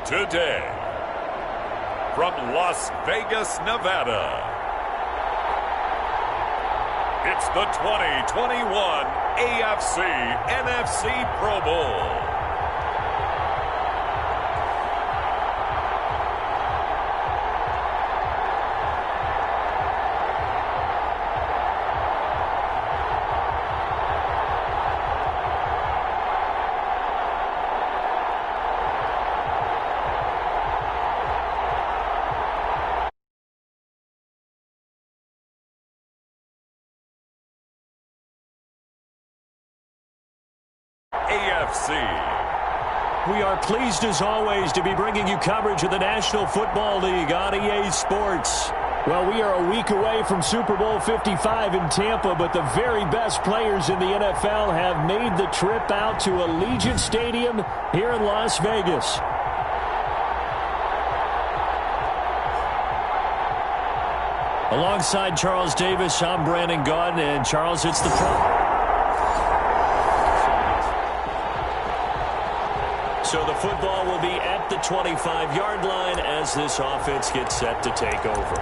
Today, from Las Vegas, Nevada, it's the 2021 AFC-NFC Pro Bowl. AFC. We are pleased as always to be bringing you coverage of the National Football League on EA Sports. Well, we are a week away from Super Bowl 55 in Tampa, but the very best players in the NFL have made the trip out to Allegiant Stadium here in Las Vegas. Alongside Charles Davis, I'm Brandon Gaudin, and Charles, it's the So the football will be at the 25-yard line as this offense gets set to take over.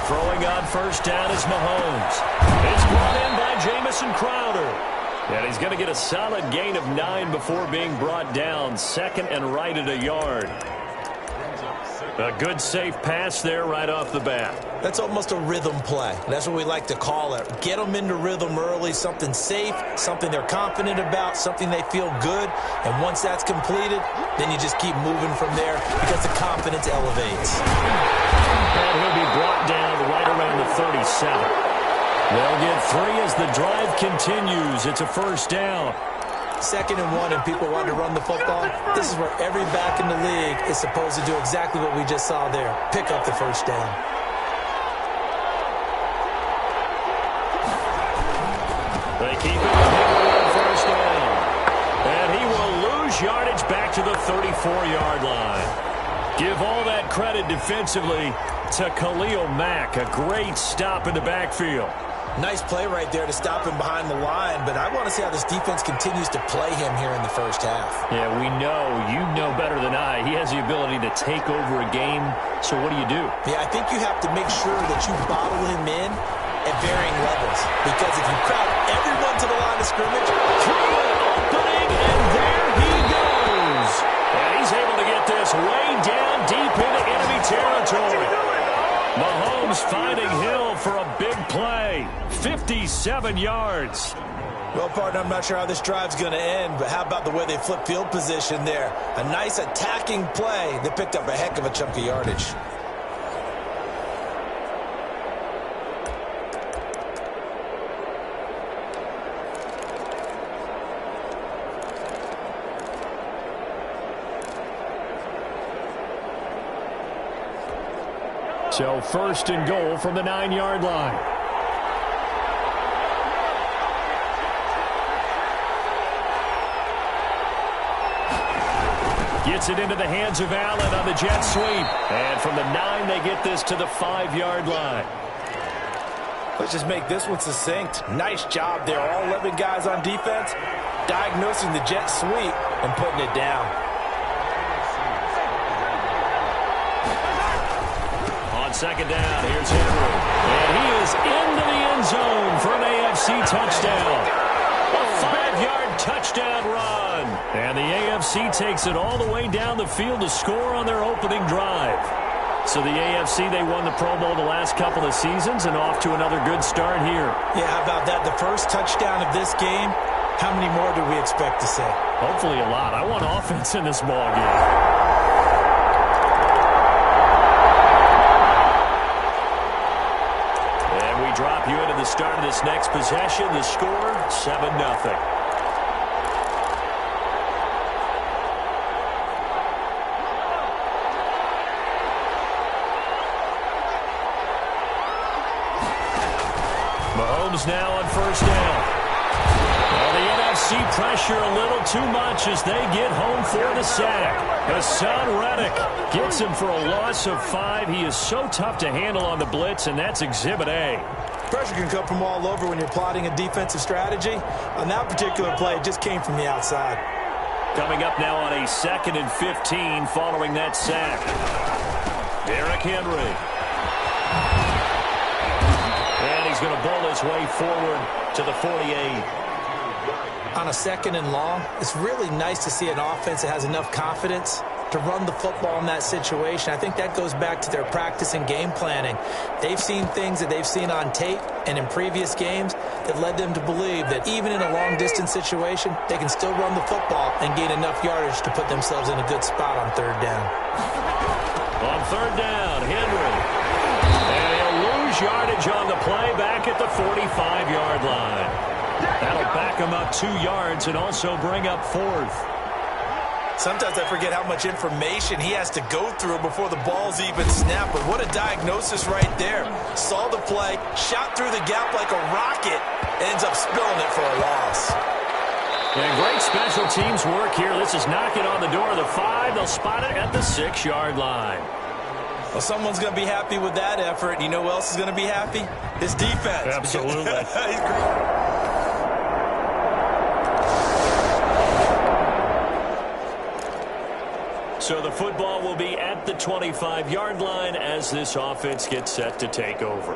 Throwing on first down is Mahomes. It's brought in by Jamison Crowder. And he's going to get a solid gain of 9 before being brought down. Second and right at a yard. A good safe pass there right off the bat. That's almost a rhythm play. That's what we like to call it. Get them into rhythm early, something safe, something they're confident about, something they feel good. And once that's completed, then you just keep moving from there because the confidence elevates. And he'll be brought down right around the 37. They'll get 3 as the drive continues. It's a first down. 2nd and 1 and people want to run the football. This is where every back in the league is supposed to do exactly what we just saw there. Pick up the first down. They keep it on first down. And he will lose yardage back to the 34-yard line. Give all that credit defensively to Khalil Mack. A great stop in the backfield. Nice play right there to stop him behind the line, but I want to see how this defense continues to play him here in the first half. Yeah, we know. You know better than I. He has the ability to take over a game, so what do you do? Yeah, I think you have to make sure that you bottle him in at varying levels, because if you crowd everyone to the line of scrimmage, through an opening, and there he goes. And he's able to get this way down deep into enemy territory. Mahomes finding Hill for a big play. 57 yards. Well, partner, I'm not sure how this drive's going to end, but how about the way they flip field position there? A nice attacking play that picked up a heck of a chunk of yardage. So first and goal from the 9-yard line. Gets it into the hands of Allen on the jet sweep. And from the 9, they get this to the 5-yard line. Let's just make this one succinct. Nice job there. All 11 guys on defense diagnosing the jet sweep and putting it down. On second down, here's Henry. And he is into the end zone for an AFC touchdown. A 5-yard touchdown run. And the AFC takes it all the way down the field to score on their opening drive. So the AFC, they won the Pro Bowl the last couple of seasons and off to another good start here. Yeah, how about that? The first touchdown of this game, how many more do we expect to see? Hopefully a lot. I want offense in this ball game. Drop you into the start of this next possession. The score, 7-0. Mahomes now on first down. Well, the NFC see pressure a little too much as they get home for the sack. Hassan Reddick gets him for a loss of 5. He is so tough to handle on the blitz, and that's Exhibit A. Pressure can come from all over when you're plotting a defensive strategy. On that particular play, it just came from the outside. Coming up now on a 2nd and 15 following that sack. Derrick Henry. And he's going to bowl his way forward to the 48. On a 2nd and long, it's really nice to see an offense that has enough confidence to run the football in that situation. I think that goes back to their practice and game planning. They've seen things that they've seen on tape and in previous games that led them to believe that even in a long-distance situation, they can still run the football and gain enough yardage to put themselves in a good spot on 3rd down. On 3rd down, Henry. And he'll lose yardage on the play back at the 45-yard line. That'll back him up 2 yards and also bring up 4th. Sometimes I forget how much information he has to go through before the ball's even snapped. But what a diagnosis right there. Saw the play, shot through the gap like a rocket, ends up spilling it for a loss. And great special teams work here. This is knocking on the door of the 5. They'll spot it at the 6-yard line. Well, someone's going to be happy with that effort. You know who else is going to be happy? His defense. Absolutely. So the football will be at the 25-yard line as this offense gets set to take over.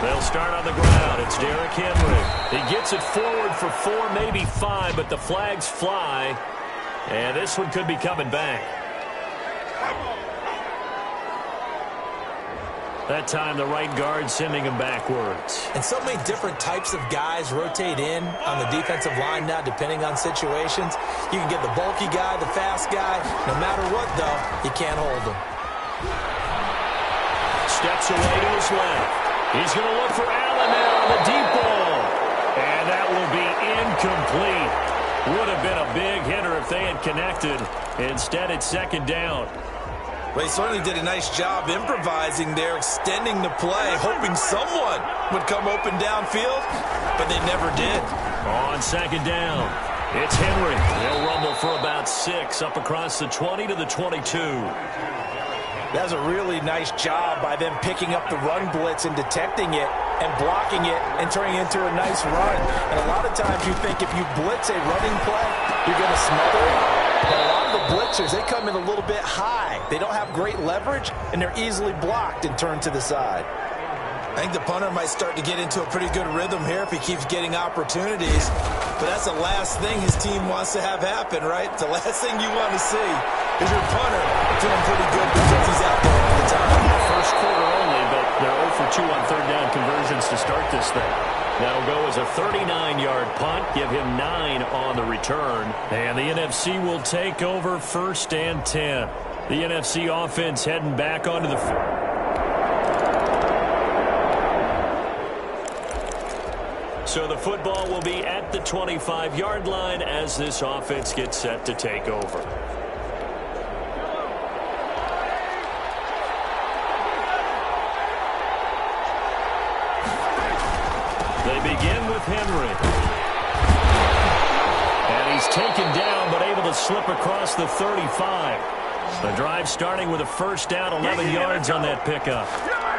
They'll start on the ground. It's Derrick Henry. He gets it forward for 4, maybe 5, but the flags fly. And this one could be coming back. That time, the right guard sending him backwards. And so many different types of guys rotate in on the defensive line now, depending on situations. You can get the bulky guy, the fast guy. No matter what, though, you can't hold him. Steps away to his left. He's going to look for Allen now on the deep ball. And that will be incomplete. Would have been a big hitter if they had connected. Instead, it's 2nd down. Well, he certainly did a nice job improvising there, extending the play, hoping someone would come open downfield, but they never did. On 2nd down, it's Henry. They'll rumble for about 6 up across the 20 to the 22. That was a really nice job by them picking up the run blitz and detecting it and blocking it and turning it into a nice run. And a lot of times you think if you blitz a running play, you're going to smother it. But a lot of the blitzers, they come in a little bit high. They don't have great leverage, and they're easily blocked and turned to the side. I think the punter might start to get into a pretty good rhythm here if he keeps getting opportunities. But that's the last thing his team wants to have happen, right? The last thing you want to see is your punter doing pretty good because he's out there all the time. First quarter only, but they're 0 for 2 on 3rd down conversions to start this thing. That'll go as a 39-yard punt, give him 9 on the return. And the NFC will take over 1st and 10. The NFC offense heading back onto the field. So the football will be at the 25-yard line as this offense gets set to take over. They begin with Henry. And he's taken down but able to slip across the 35. The drive starting with a 1st down, 11 yards on that pickup.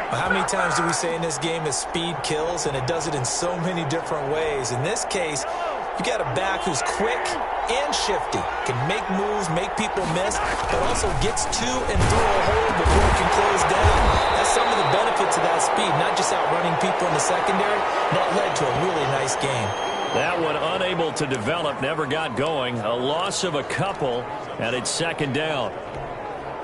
How many times do we say in this game that speed kills, and it does it in so many different ways? In this case, you got a back who's quick and shifty, can make moves, make people miss, but also gets to and through a hole before it can close down. That's some of the benefits of that speed, not just outrunning people in the secondary. That led to a really nice game. That one unable to develop, never got going. A loss of a couple, and it's 2nd down.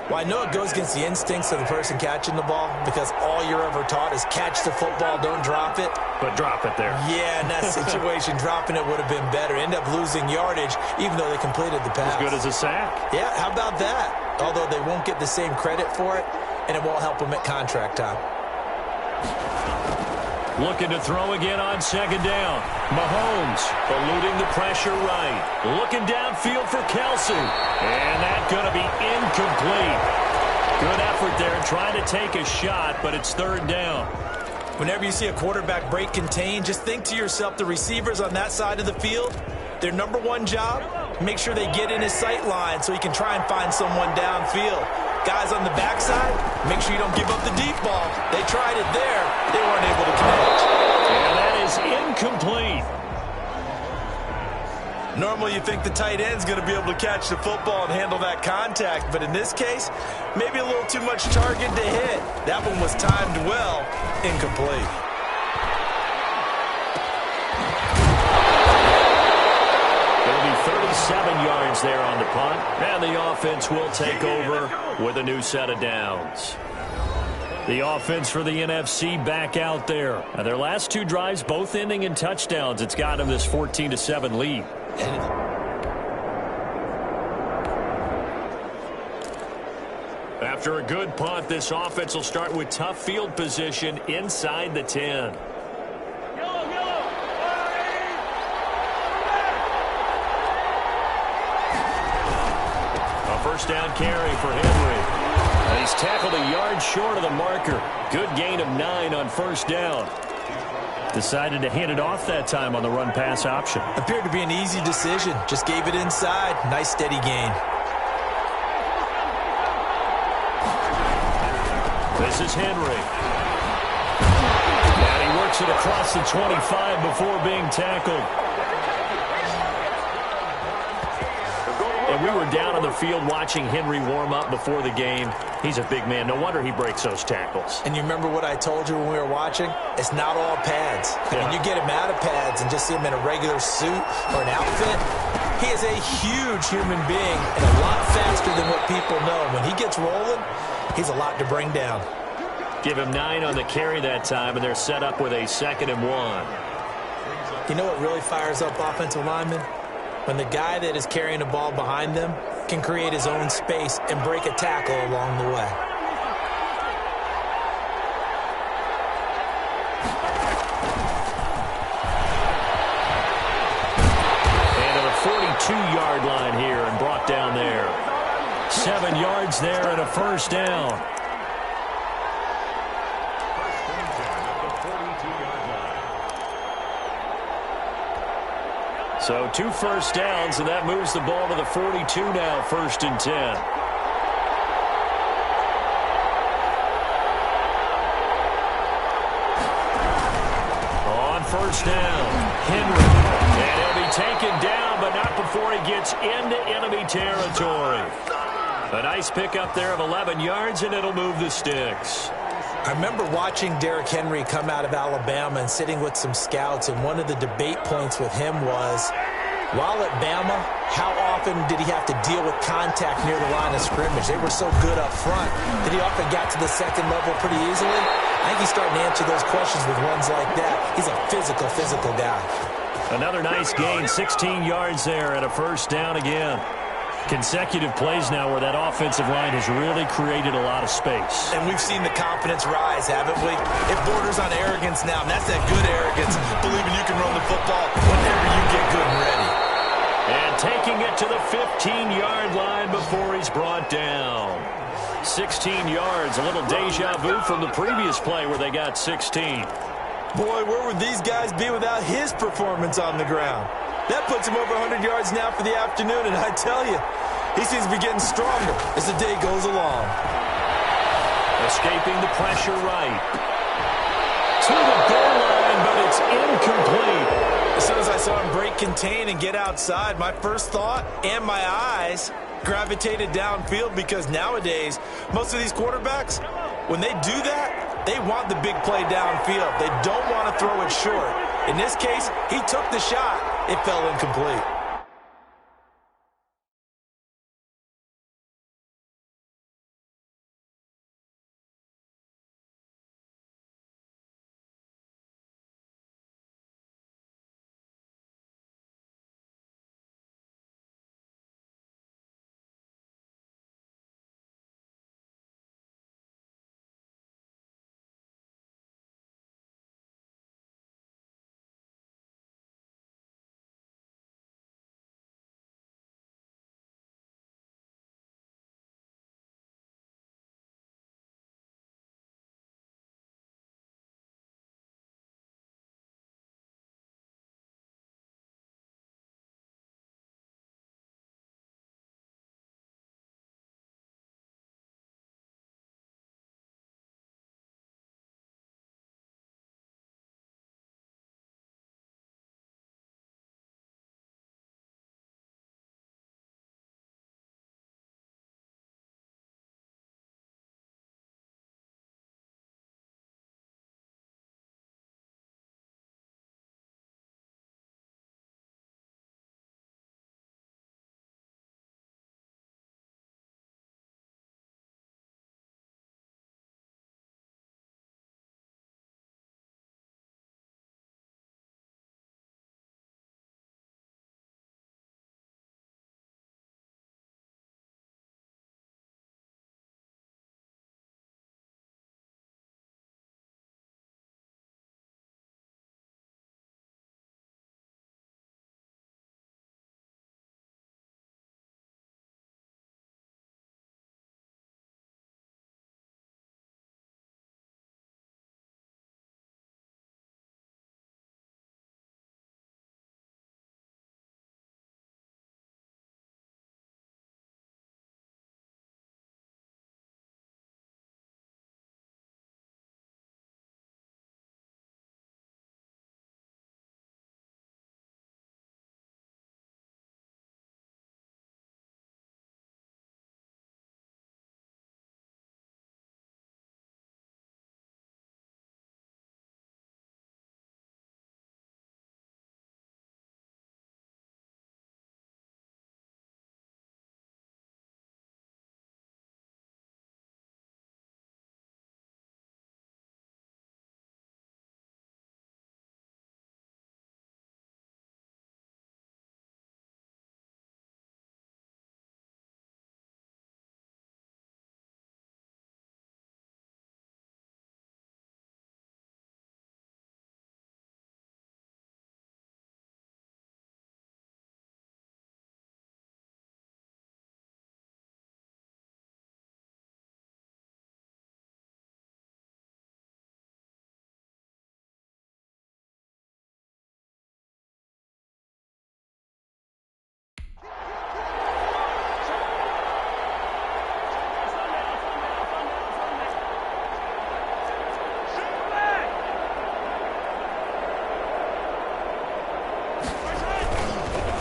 Well, I know it goes against the instincts of the person catching the ball because all you're ever taught is catch the football, don't drop it. But drop it there. Yeah, in that situation, dropping it would have been better. End up losing yardage, even though they completed the pass. As good as a sack. Yeah, how about that? Although they won't get the same credit for it, and it won't help them at contract time. Looking to throw again on 2nd down. Mahomes eluding the pressure right. Looking downfield for Kelsey. And that's going to be incomplete. Good effort there trying to take a shot, but it's third down. Whenever you see a quarterback break contain, just think to yourself, the receivers on that side of the field, their number one job, make sure they get in his sight line so he can try and find someone downfield. Guys on the backside, make sure you don't give up the deep ball. They tried it there. They weren't able to connect. And that is incomplete. Normally you think the tight end's going to be able to catch the football and handle that contact, but in this case, maybe a little too much target to hit. That one was timed well, incomplete. It'll be 37 yards there on the punt, and the offense will take over with a new set of downs. The offense for the NFC back out there. Now, their last two drives both ending in touchdowns. It's got them this 14-7 lead. After a good punt, this offense will start with tough field position inside the 10. A first down carry for Henry. And he's tackled a yard short of the marker. Good gain of 9 on first down. Decided to hand it off that time on the run-pass option. Appeared to be an easy decision. Just gave it inside. Nice steady gain. This is Henry. And he works it across the 25 before being tackled. And we were down on the field watching Henry warm up before the game. He's a big man. No wonder he breaks those tackles. And you remember what I told you when we were watching? It's not all pads. Yeah. When you get him out of pads and just see him in a regular suit or an outfit, he is a huge human being and a lot faster than what people know. When he gets rolling, he's a lot to bring down. Give him 9 on the carry that time, and they're set up with a 2nd and 1. You know what really fires up offensive linemen? When the guy that is carrying the ball behind them can create his own space and break a tackle along the way. And to the 42-yard line here and brought down there. 7 yards there and a first down. So 2 first downs, and that moves the ball to the 42 now, 1st and 10. On first down, Henry. And he'll be taken down, but not before he gets into enemy territory. A nice pickup there of 11 yards, and it'll move the sticks. I remember watching Derrick Henry come out of Alabama and sitting with some scouts, and one of the debate points with him was, while at Bama, how often did he have to deal with contact near the line of scrimmage? They were so good up front that he often got to the second level pretty easily. I think he's starting to answer those questions with ones like that. He's a physical guy. Another nice gain, 16 yards there and a first down again. Consecutive plays now where that offensive line has really created a lot of space. And we've seen the confidence rise, haven't we? It borders on arrogance now, and that's that good arrogance, believing you can run the football whenever you get good and ready. And taking it to the 15-yard line before he's brought down. 16 yards, a little deja vu from the previous play where they got 16. Boy, where would these guys be without his performance on the ground? That puts him over 100 yards now for the afternoon, and I tell you, he seems to be getting stronger as the day goes along. Escaping the pressure right. To the goal line, but it's incomplete. As soon as I saw him break contain and get outside, my first thought and my eyes gravitated downfield, because nowadays, most of these quarterbacks, when they do that, they want the big play downfield. They don't want to throw it short. In this case, he took the shot. It fell incomplete.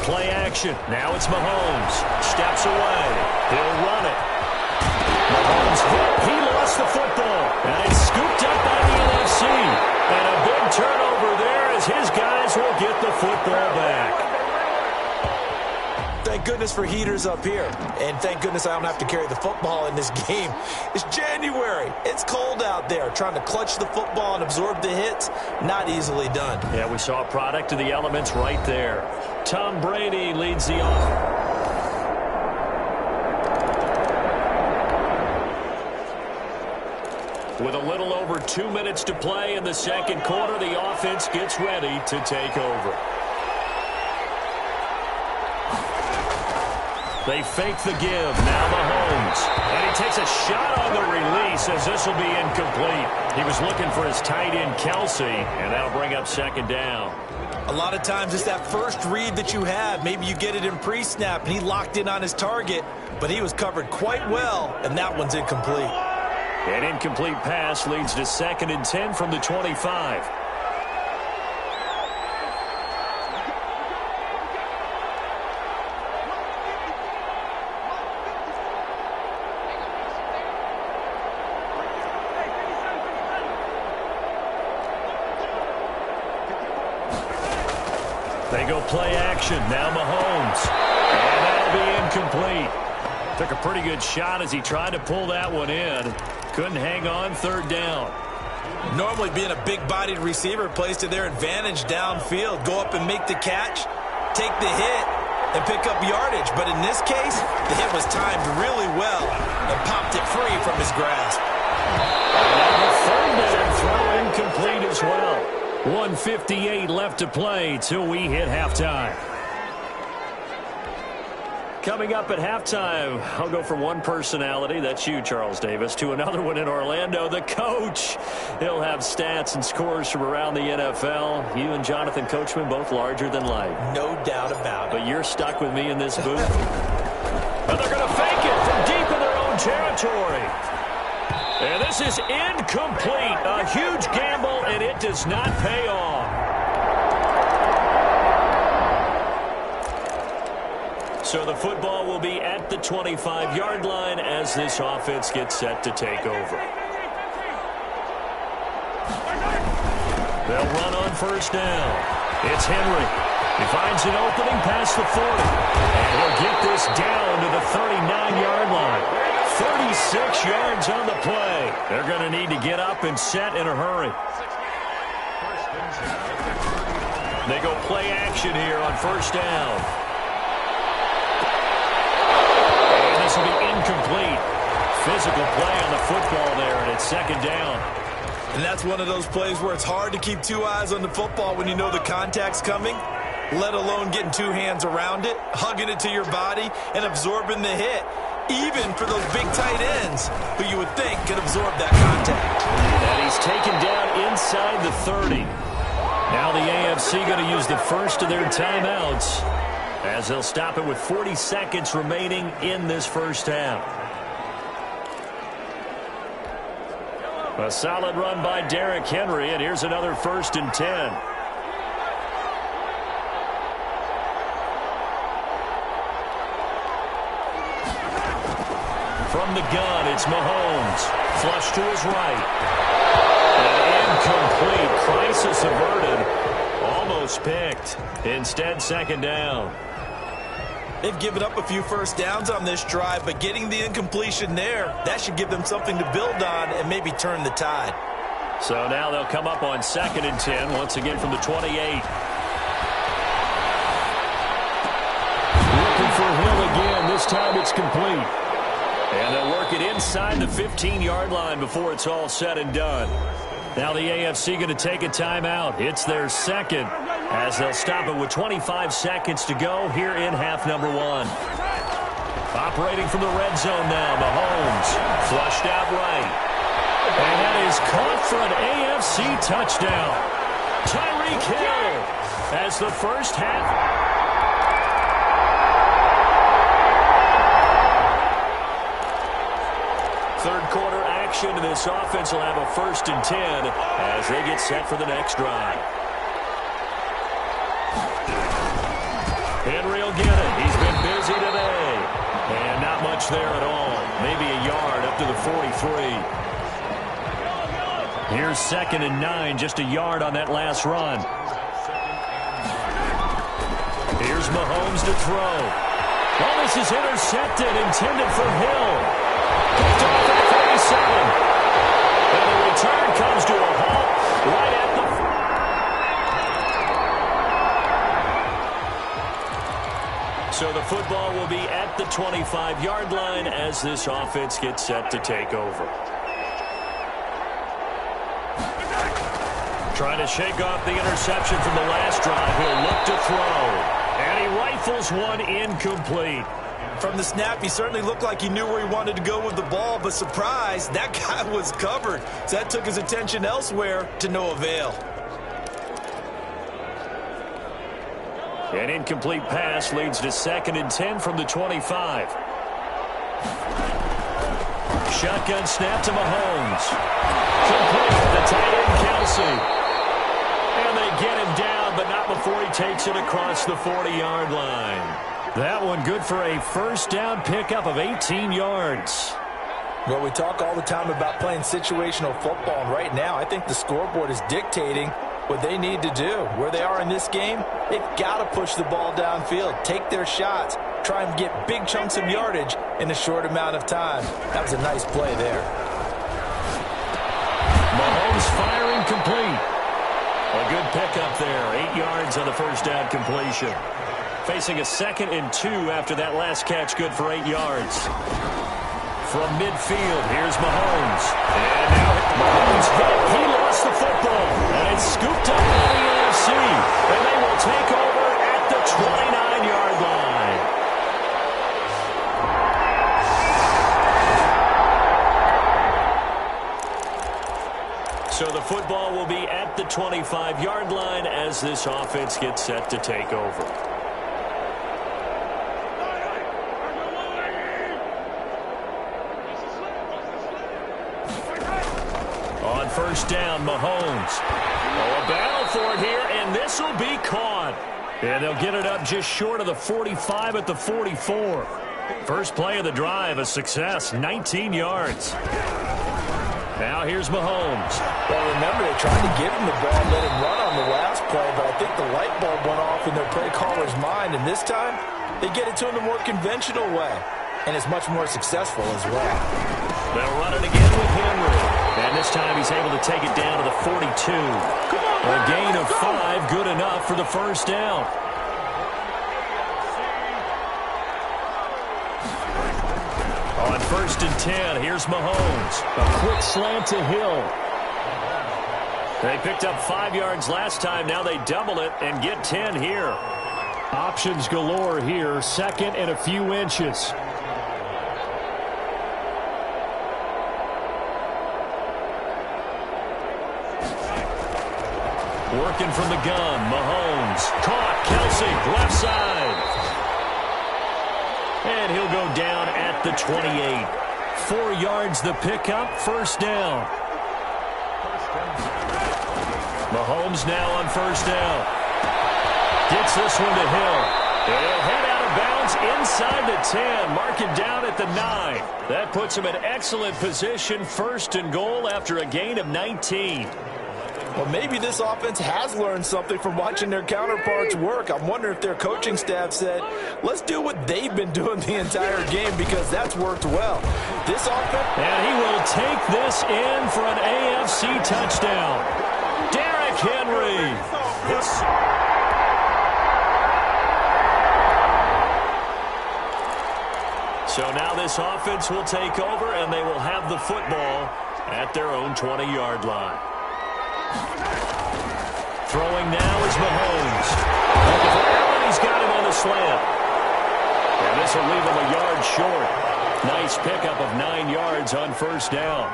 play action. Now it's Mahomes. Steps away. He'll run it. Mahomes hit. He lost the football. And it's scooped up by the NFC. And a big turnover there as his guys will get the football back. Thank goodness for heaters up here. And thank goodness I don't have to carry the football in this game. It's January. It's cold out there. Trying to clutch the football and absorb the hits, not easily done. Yeah, we saw a product of the elements right there. Tom Brady leads the offense. With a little over 2 minutes to play in the second quarter, the offense gets ready to take over. They fake the give. Now Mahomes. And he takes a shot on the release as this will be incomplete. He was looking for his tight end, KINGZ, and that'll bring up second down. A lot of times it's that first read that you have. Maybe you get it in pre-snap, and he locked in on his target, but he was covered quite well, and that one's incomplete. An incomplete pass leads to 2nd and 10 from the 25. They go play action. Now Mahomes. And that'll be incomplete. Took a pretty good shot as he tried to pull that one in. Couldn't hang on. 3rd down. Normally being a big-bodied receiver plays to their advantage downfield. Go up and make the catch, take the hit, and pick up yardage. But in this case, the hit was timed really well and popped it free from his grasp. And the 3rd down throw incomplete as well. 1:58 left to play till we hit halftime. Coming up at halftime, I'll go from one personality, that's you, Charles Davis, to another one in Orlando, the coach. He'll have stats and scores from around the NFL. You and Jonathan Coachman both larger than life. No doubt about it. But you're stuck with me in this booth. And they're going to fake it from deep in their own territory. And this is incomplete. A huge gamble, and it does not pay off. So the football will be at the 25-yard line as this offense gets set to take over. They'll run on 1st down. It's Henry. He finds an opening past the 40. And he'll get this down to the 39-yard line. 36 yards on the play. They're going to need to get up and set in a hurry. They go play action here on 1st down. And this will be incomplete. Physical play on the football there, and it's 2nd down. And that's one of those plays where it's hard to keep 2 eyes on the football when you know the contact's coming, let alone getting 2 hands around it, hugging it to your body, and absorbing the hit. Even for those big tight ends who you would think could absorb that contact. And he's taken down inside the 30. Now the AFC going to use the first of their timeouts as they'll stop it with 40 seconds remaining in this first half. A solid run by Derrick Henry, and here's another 1st and 10. From the gun, it's Mahomes. Flush to his right. And incomplete. Crisis averted. Almost picked. Instead, 2nd down. They've given up a few 1st downs on this drive, but getting the incompletion there, that should give them something to build on and maybe turn the tide. So now they'll come up on 2nd and 10, once again from the 28. Looking for Hill again. This time it's complete. And they'll work it inside the 15-yard line before it's all said and done. Now the AFC going to take a timeout. It's their 2nd as they'll stop it with 25 seconds to go here in half number 1. Operating from the red zone now, Mahomes. Flushed out right. And that is caught for an AFC touchdown. Tyreek Hill as the first half. Third quarter action, and this offense will have a 1st and 10 as they get set for the next drive. Henry will get it. He's been busy today. And not much there at all. Maybe a yard up to the 43. Here's 2nd and 9, just a yard on that last run. Here's Mahomes to throw. Oh, this is intercepted, intended for Hill. Picked off at 37. And the return comes to a halt right at the... So the football will be at the 25-yard line as this offense gets set to take over. Trying to shake off the interception from the last drive. He'll look to throw. And he rifles one incomplete. From the snap, he certainly looked like he knew where he wanted to go with the ball, but surprise, that guy was covered. So that took his attention elsewhere to no avail. An incomplete pass leads to 2nd and 10 from the 25. Shotgun snap to Mahomes. Complete. The tight end, Kelsey. And they get him down, but not before he takes it across the 40-yard line. That one good for a first down pickup of 18 yards. Well, we talk all the time about playing situational football, and right now I think the scoreboard is dictating what they need to do. Where they are in this game, they've got to push the ball downfield, take their shots, try and get big chunks of yardage in a short amount of time. That was a nice play there. Mahomes firing complete. A good pickup there. 8 yards on the first down completion. Facing a 2nd and 2 after that last catch, good for 8 yards. From midfield, here's Mahomes. And now Mahomes hit. He lost the football. And it's scooped up by the AFC. And they will take over at the 29-yard line. So the football will be at the 25-yard line as this offense gets set to take over. On first down, Mahomes. Oh, a battle for it here, and this will be caught. And they'll get it up just short of the 45 at the 44. First play of the drive, a success, 19 yards. Now here's Mahomes. Well, remember, they tried to give him the ball and let him run on the last play, but I think the light bulb went off in their play caller's mind, and this time they get it to him the more conventional way, and it's much more successful as well. They'll run it again with Henry, and this time he's able to take it down to the 42. A gain of 5, good enough for the first down. On first and 10, here's Mahomes. A quick slant to Hill. They picked up 5 yards last time. Now they double it and get 10 here. Options galore here. 2nd and a few inches. Working from the gun, Mahomes. Caught, Kelsey, left side. And he'll go down at the 28. 4 yards the pickup, first down. Mahomes now on first down. Gets this one to Hill. He'll head out of bounds inside the 10. Mark it down at the 9. That puts him in excellent position, first and goal after a gain of 19. Well, maybe this offense has learned something from watching their counterparts work. I'm wondering if their coaching staff said, let's do what they've been doing the entire game, because that's worked well. This offense... And he will take this in for an AFC touchdown. Derrick Henry. So now this offense will take over, and they will have the football at their own 20-yard line. Throwing now is Mahomes. He's got him on the slant. And this will leave him a yard short. Nice pickup of 9 yards on first down.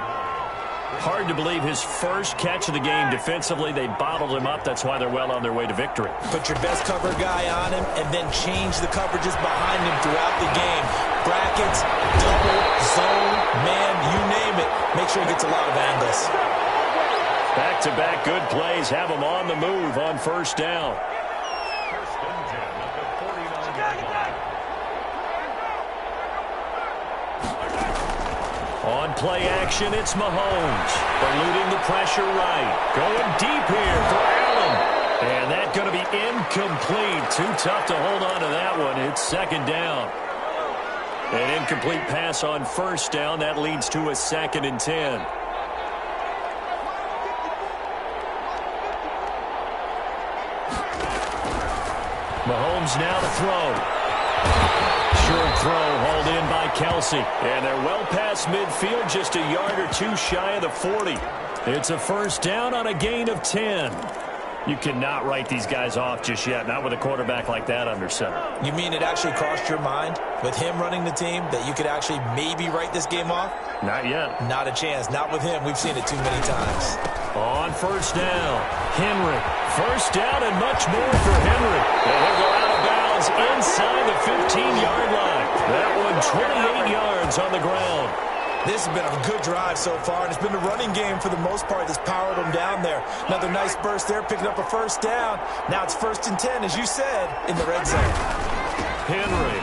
Hard to believe his first catch of the game defensively. They bottled him up. That's why they're well on their way to victory. Put your best cover guy on him and then change the coverages behind him throughout the game. Brackets, double, zone, man, you name it. Make sure he gets a lot of angles. Back-to-back good plays have him on the move on first down. On play action, it's Mahomes. Eluding the pressure right. Going deep here for Allen. And that's going to be incomplete. Too tough to hold on to that one. It's second down. An incomplete pass on first down. That leads to a 2nd and 10. Mahomes now to throw. Short throw hauled in by Kelsey. And they're well past midfield, just a yard or two shy of the 40. It's a first down on a gain of 10. You cannot write these guys off just yet, not with a quarterback like that under center. You mean it actually crossed your mind with him running the team that you could actually maybe write this game off? Not yet. Not a chance. Not with him. We've seen it too many times. On first down, Henry. First down and much more for Henry. And he'll go out of bounds inside the 15-yard line. That one 28 yards on the ground. This has been a good drive so far, and it's been the running game for the most part that's powered them down there. Another nice burst there, picking up a first down. Now it's 1st and 10, as you said, in the red zone. Henry.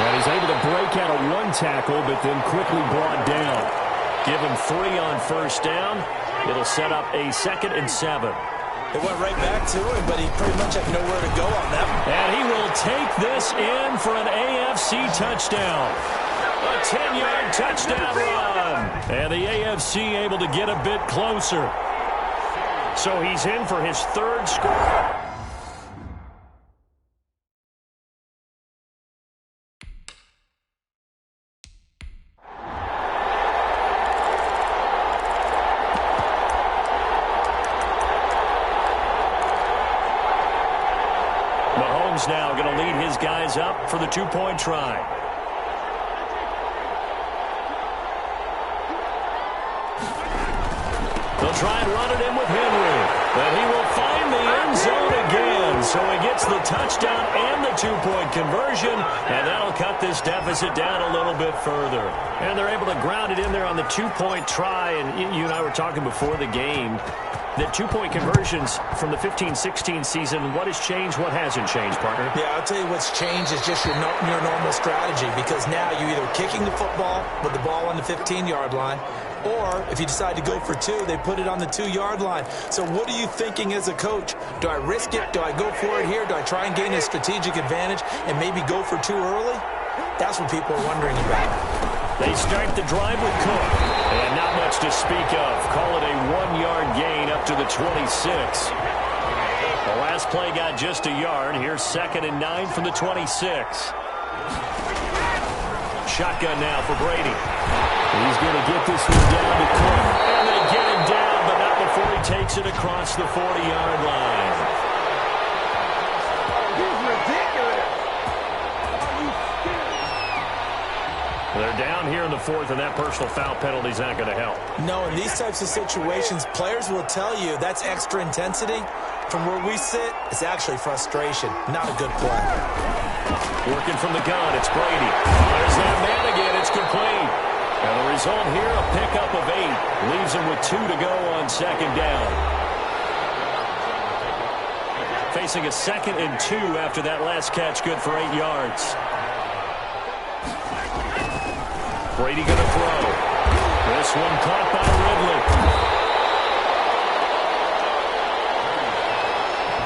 And he's able to break out of one tackle, but then quickly brought down. Give him 3 on first down. It'll set up a 2nd and 7. It went right back to him, but he pretty much had nowhere to go on that one. And he will take this in for an AFC touchdown. A 10-yard touchdown run. And the AFC able to get a bit closer. So he's in for his 3rd score. Now going to lead his guys up for the 2-point try. They'll try and run it in with Henry. But he will find the end zone again. So he gets the touchdown and the 2-point conversion. And that'll cut this deficit down a little bit further. And they're able to ground it in there on the 2-point try. And you and I were talking before the game. The 2-point conversions from the 15-16 season, what has changed, what hasn't changed, partner? Yeah, I'll tell you what's changed is just your normal strategy, because now you're either kicking the football with the ball on the 15-yard line, or if you decide to go for 2, they put it on the 2-yard line. So what are you thinking as a coach? Do I risk it? Do I go for it here? Do I try and gain a strategic advantage and maybe go for 2 early? That's what people are wondering about. They start the drive with Cook. And not much to speak of. Call it a 1-yard gain up to the 26. The last play got just a yard. Here's 2nd and 9 from the 26. Shotgun now for Brady. He's going to get this one down to Cook. And they get him down, but not before he takes it across the 40-yard line. They're down here in the 4th, and that personal foul penalty is not going to help. No, in these types of situations, players will tell you that's extra intensity. From where we sit, it's actually frustration. Not a good play. Working from the gun, it's Brady. There's that man again. It's complete. And the result here, a pickup of 8. Leaves him with 2 to go on 2nd down. Facing a 2nd and 2 after that last catch, good for 8 yards. Brady going to throw. This one caught by Ridley.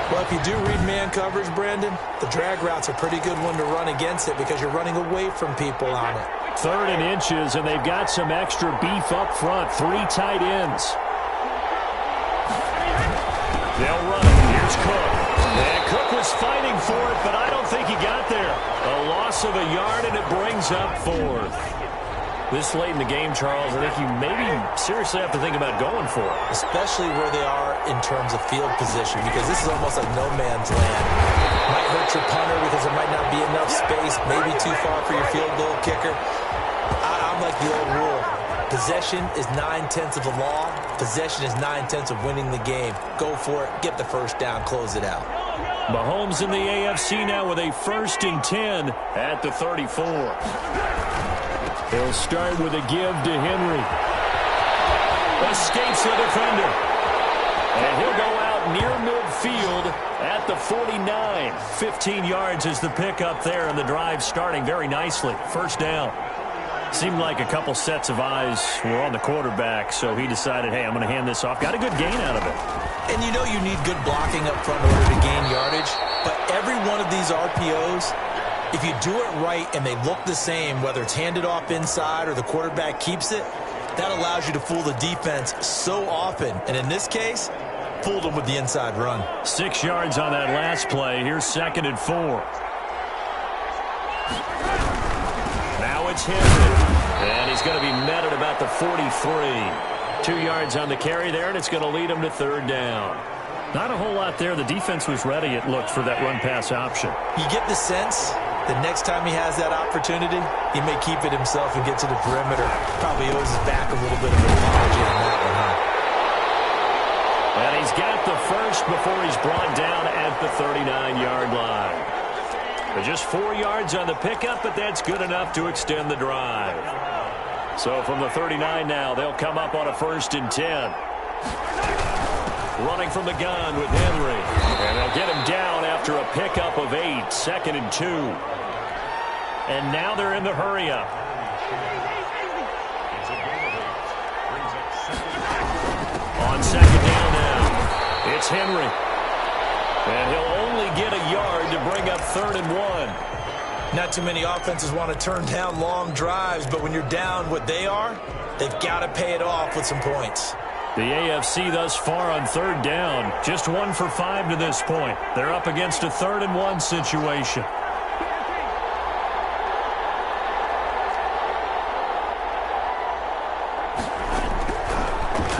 Well, if you do read man coverage, Brandon, the drag route's a pretty good one to run against it because you're running away from people on it. 3rd and inches, and they've got some extra beef up front. 3 tight ends. They'll run it. Here's Cook. And Cook was fighting for it, but I don't think he got there. A loss of a yard, and it brings up 4th. This late in the game, Charles, I think you maybe seriously have to think about going for it. Especially where they are in terms of field position, because this is almost like no man's land. Might hurt your punter because there might not be enough space, maybe too far for your field goal kicker. I'm like the old rule. Possession is 9/10 of the law. Possession is 9/10 of winning the game. Go for it. Get the first down. Close it out. Mahomes in the AFC now with a 1st and 10 at the 34. He'll start with a give to Henry. Escapes the defender. And he'll go out near midfield at the 49. 15 yards is the pickup there, and the drive starting very nicely. First down. Seemed like a couple sets of eyes were on the quarterback, so he decided, hey, I'm going to hand this off. Got a good gain out of it. And you know you need good blocking up front in order to gain yardage, but every one of these RPOs, if you do it right and they look the same, whether it's handed off inside or the quarterback keeps it, that allows you to fool the defense so often. And in this case, fooled them with the inside run. 6 yards on that last play. Here's 2nd and 4. Now it's Henry. And he's going to be met at about the 43. 2 yards on the carry there, and it's going to lead him to 3rd down. Not a whole lot there. The defense was ready, it looked, for that run-pass option. You get the sense that next time he has that opportunity, he may keep it himself and get to the perimeter. Probably owes his back a little bit of an apology on that one, huh? And he's got the first before he's brought down at the 39-yard line. But just 4 yards on the pickup, but that's good enough to extend the drive. So from the 39 now, they'll come up on a 1st and 10. Running from the gun with Henry. And they'll get him down after a pickup of 8. 2nd and 2. And now they're in the hurry-up. On 2nd down now, it's Henry. And he'll only get a yard to bring up 3rd and 1. Not too many offenses want to turn down long drives, but when you're down what they are, they've got to pay it off with some points. The AFC thus far on 3rd down, just 1 for 5 to this point. They're up against a 3rd and 1 situation.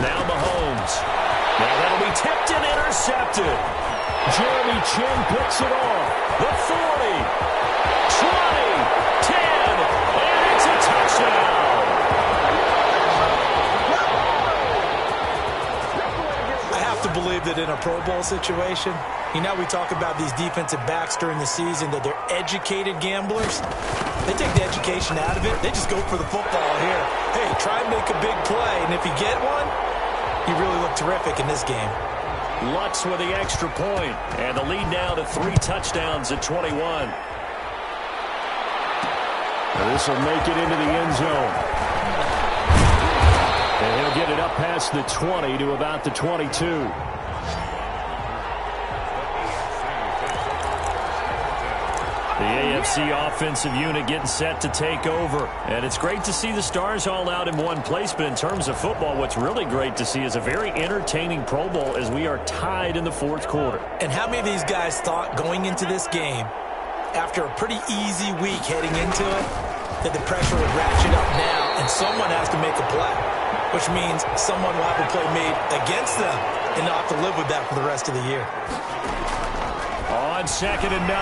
Now Mahomes. Now that'll be tipped and intercepted. Jeremy Chin picks it off. The 40, 20, 10, and it's a touchdown. I have to believe that in a Pro Bowl situation, you know, we talk about these defensive backs during the season, that they're educated gamblers. They take the education out of it. They just go for the football here. Hey, try and make a big play, and if you get one, you really look terrific in this game. Lutz with the extra point, and the lead now to 3 touchdowns at 21. This will make it into the end zone. And he'll get it up past the 20 to about the 22. The AFC offensive unit getting set to take over. And it's great to see the stars all out in one place, but in terms of football, what's really great to see is a very entertaining Pro Bowl as we are tied in the 4th quarter. And how many of these guys thought going into this game, after a pretty easy week heading into it, that the pressure would ratchet up now and someone has to make a play, which means someone will have a play made against them and not have to live with that for the rest of the year. On 2nd and 9,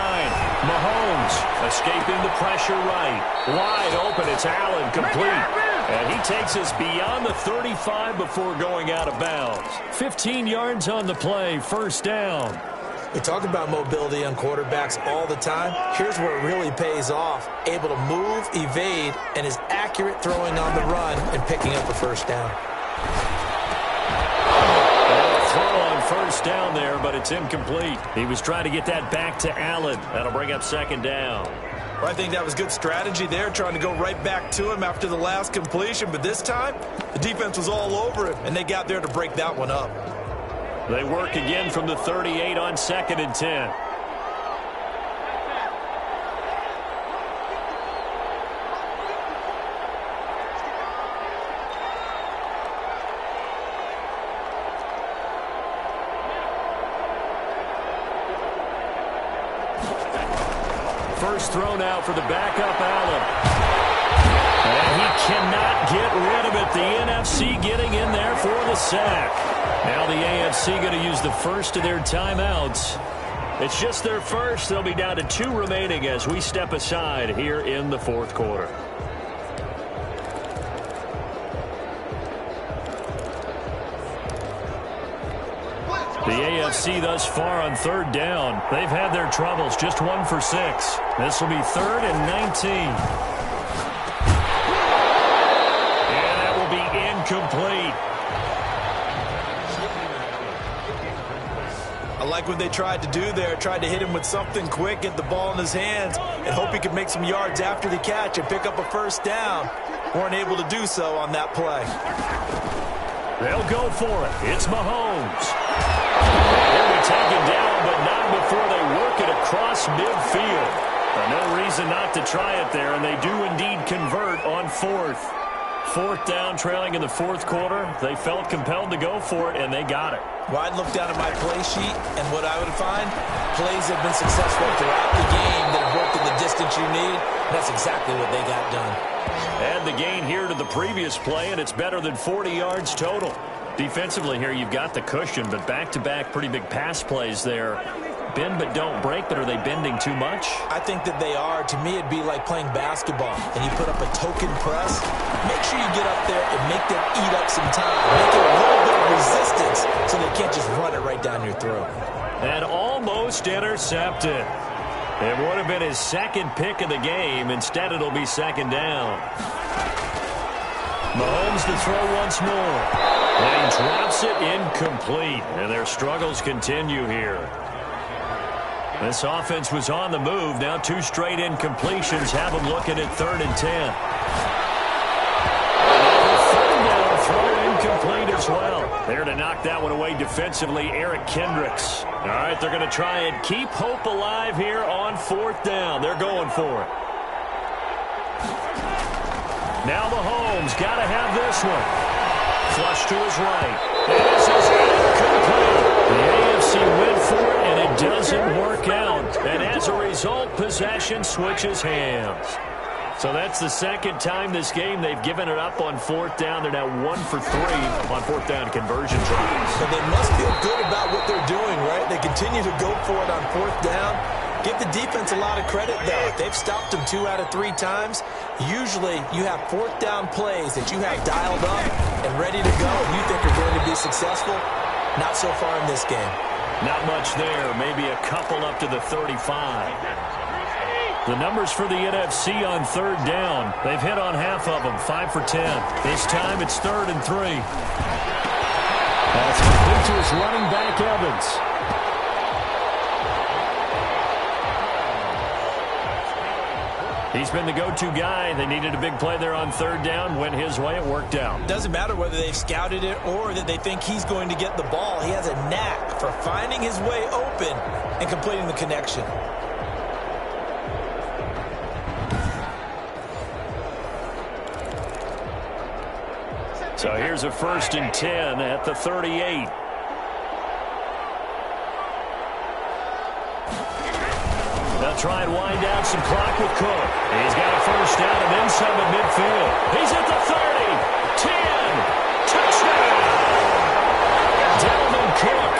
Mahomes escaping the pressure right. Wide open, it's Allen, complete. And he takes us beyond the 35 before going out of bounds. 15 yards on the play, 1st down. We talk about mobility on quarterbacks all the time. Here's where it really pays off. Able to move, evade, and is accurate throwing on the run and picking up a 1st down. Throw on 1st down there, but it's incomplete. He was trying to get that back to Allen. That'll bring up 2nd down. Well, I think that was good strategy there, trying to go right back to him after the last completion. But this time, the defense was all over him, and they got there to break that one up. They work again from the 38 on 2nd and 10. First throw now for the backup, Allen. And he cannot get rid of it. The NFC getting in there for the sack. Now the AFC going to use the first of their timeouts. It's just their first. They'll be down to 2 remaining as we step aside here in the 4th quarter. The AFC thus far on 3rd down. They've had their troubles, just 1 for 6. This will be 3rd and 19. And that will be incomplete. I like what they tried to do there. Tried to hit him with something quick, get the ball in his hands, and hope he could make some yards after the catch and pick up a 1st down. weren't able to do so on that play. They'll go for it. It's Mahomes. He'll be taken down, but not before they work it across midfield. No reason not to try it there, and they do indeed convert on fourth. Fourth down, trailing in the fourth quarter. They felt compelled to go for it, and they got it. Well, I'd look down at my play sheet, and what I would find, plays have been successful throughout the game that have worked in the distance you need. That's exactly what they got done. Add the gain here to the previous play, and it's better than 40 yards total. Defensively here, you've got the cushion, but back-to-back pretty big pass plays there. Bend but don't break, but are they bending too much? I think that they are. To me, it'd be like playing basketball, and you put up a token press. Make sure you get up there and make them eat up some time. Make it a little bit of resistance so they can't just run it right down your throat. And almost intercepted. It would have been his second pick of the game. Instead, it'll be second down. Mahomes to throw once more. And he drops it incomplete. And their struggles continue here. This offense was on the move. Now 2 straight incompletions have them looking at 3rd and 10. Third down throw incomplete as well. There to knock that one away defensively, Eric Kendricks. All right, they're going to try and keep hope alive here on 4th down. They're going for it. Now Mahomes got to have this one. Flush to his right. This is incomplete. The AFC went for it, and it doesn't work out. And as a result, possession switches hands. So that's the second time this game they've given it up on 4th down. They're now 1 for 3 on 4th down conversion tries. So they must feel good about what they're doing, right? They continue to go for it on 4th down. Give the defense a lot of credit, though. They've stopped them 2 out of 3 times. Usually, you have 4th down plays that you have dialed up and ready to go, and you think are going to be successful. Not so far in this game. Not much there. Maybe a couple up to the 35. The numbers for the NFC on 3rd down. They've hit on half of them, 5 for 10. This time it's 3rd and 3. That's complete to his running back, Evans. He's been the go-to guy. They needed a big play there on 3rd down. Went his way. It worked out. Doesn't matter whether they've scouted it or that they think he's going to get the ball. He has a knack for finding his way open and completing the connection. So here's a 1st and 10 at the 38. They'll try and wind down some clock with Cook. He's got a 1st down and then some at midfield. He's at the 30, 10, touchdown! Dalvin Cook,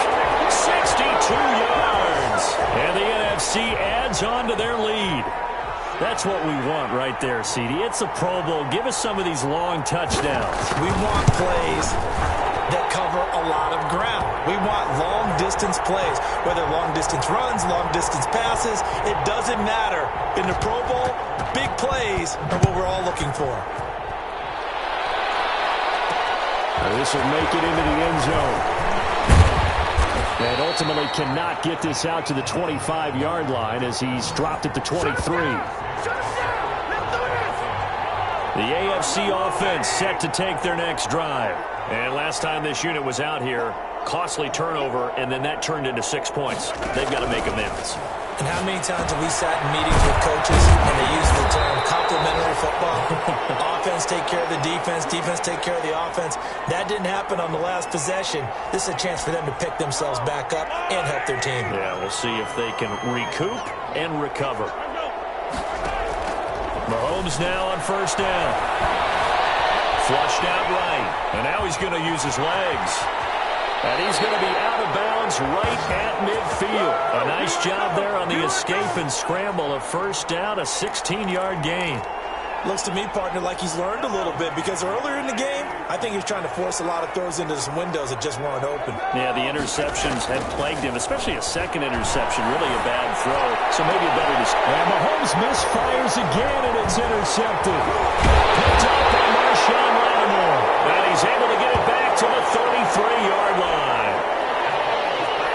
62 yards. And the NFC adds on to their lead. That's what we want right there, CD. It's a Pro Bowl. Give us some of these long touchdowns. We want plays that cover a lot of ground. We want long-distance plays, whether long-distance runs, long-distance passes. It doesn't matter. In the Pro Bowl, big plays are what we're all looking for. This will make it into the end zone. And ultimately cannot get this out to the 25-yard line as he's dropped at the 23. The AFC offense set to take their next drive. And last time this unit was out here, costly turnover, and then that turned into 6 points. They've got to make amends. And how many times have we sat in meetings with coaches and they use the term complementary football? Offense take care of the defense, defense take care of the offense. That didn't happen on the last possession. This is a chance for them to pick themselves back up and help their team. Yeah, we'll see if they can recoup and recover. Mahomes now on 1st down. Flushed out right. And now he's going to use his legs. And he's going to be out of bounds right at midfield. A nice job there on the escape and scramble. A 1st down, a 16-yard gain. Looks to me, partner, like he's learned a little bit because earlier in the game, I think he was trying to force a lot of throws into some windows that just weren't open. Yeah, the interceptions had plagued him, especially a second interception, really a bad throw. So maybe a better decision. And Mahomes misfires again, and it's intercepted. Picked up by Marshawn Lattimore. And he's able to get it back to the 33-yard line.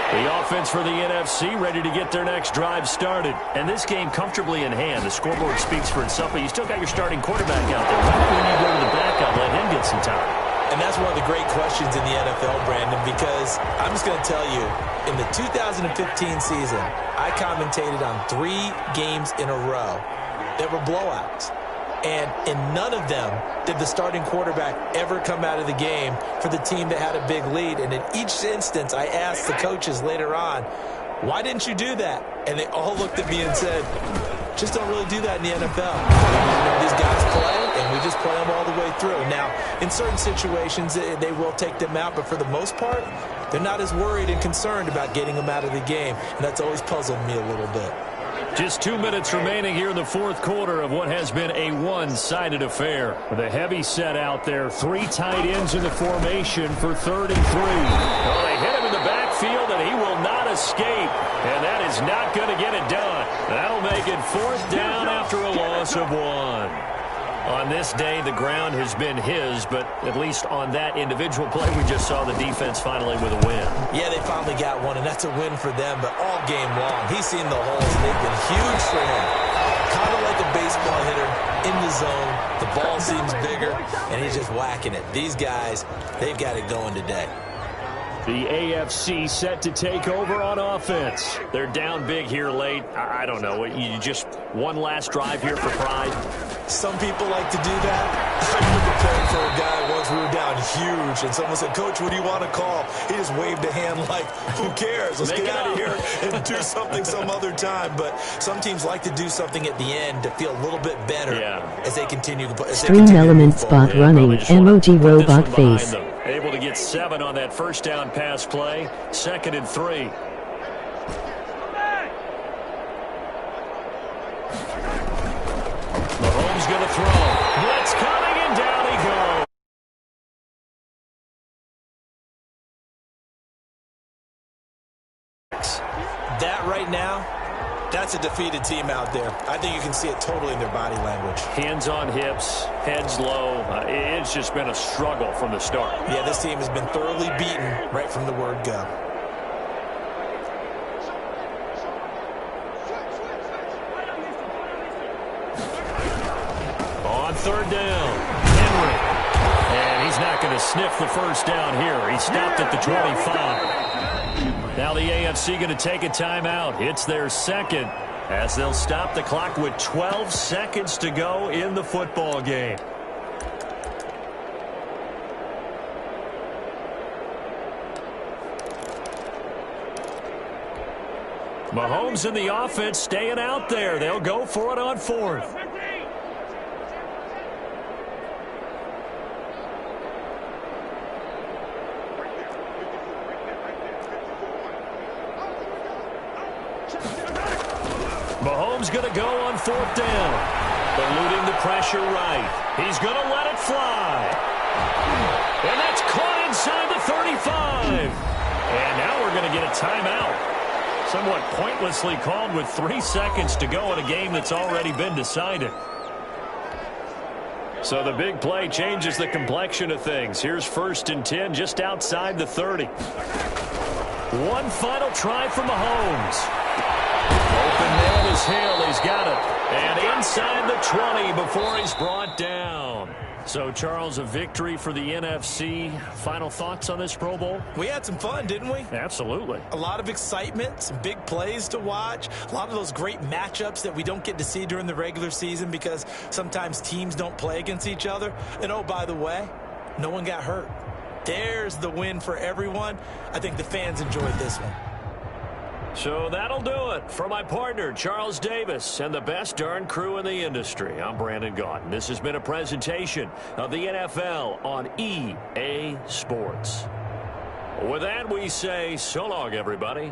The offense for the NFC ready to get their next drive started. And this game comfortably in hand. The scoreboard speaks for itself, but you still got your starting quarterback out there. Why wouldn't you go to the backup, let him get some time? And that's one of the great questions in the NFL, Brandon, because I'm just going to tell you, in the 2015 season, I commentated on 3 games in a row that were blowouts. And in none of them did the starting quarterback ever come out of the game for the team that had a big lead. And in each instance, I asked the coaches later on, why didn't you do that? And they all looked at me and said, just don't really do that in the NFL. These guys play, and we just play them all the way through. Now, in certain situations, they will take them out, but for the most part, they're not as worried and concerned about getting them out of the game. And that's always puzzled me a little bit. Just 2 minutes remaining here in the fourth quarter of what has been a one-sided affair. With a heavy set out there, 3 tight ends in the formation for 3rd and 3. Well, they hit him in the backfield, and he will not escape. And that is not going to get it done. That'll make it 4th down after a loss of 1. On this day, the ground has been his, but at least on that individual play, we just saw the defense finally with a win. Yeah, they finally got one, and that's a win for them, but all game long, he's seen the holes, and they've been huge for him. Kind of like a baseball hitter in the zone. The ball seems bigger, and he's just whacking it. These guys, they've got it going today. The AFC set to take over on offense. They're down big here late. I don't know. You just one last drive here for pride? Some people like to do that. I remember playing for a guy once. We were down huge, and someone said, Coach, what do you want to call? He just waved a hand like, who cares? Let's get out of here and do something some other time. But some teams like to do something at the end to feel a little bit better as they continue to put. Stream element spot running emoji robot face. Able to get 7 on that first down pass play. 2nd and 3. Mahomes going to throw. Blitz coming, and down he goes. That right now, that's a defeated team out there. I think you can see it totally in their body language. Hands on hips, heads low. It's just been a struggle from the start. Yeah, this team has been thoroughly beaten right from the word go. On 3rd down, Henry. And he's not going to sniff the first down here. He stopped at the 25. Now the AFC going to take a timeout. It's their second as they'll stop the clock with 12 seconds to go in the football game. Mahomes and the offense staying out there. They'll go for it on 4th. Mahomes going to go on 4th down. Eluding the pressure right. He's going to let it fly. And that's caught inside the 35. And now we're going to get a timeout. Somewhat pointlessly called with 3 seconds to go in a game that's already been decided. So the big play changes the complexion of things. Here's 1st and 10 just outside the 30. One final try for Mahomes. Open man is Hill. He's got it. And inside the 20 before he's brought down. So, Charles, a victory for the NFC. Final thoughts on this Pro Bowl? We had some fun, didn't we? Absolutely. A lot of excitement, some big plays to watch, a lot of those great matchups that we don't get to see during the regular season because sometimes teams don't play against each other. And, oh, by the way, no one got hurt. There's the win for everyone. I think the fans enjoyed this one. So that'll do it. For my partner, Charles Davis, and the best darn crew in the industry, I'm Brandon Gaudin. This has been a presentation of the NFL on EA Sports. With that, we say so long, everybody.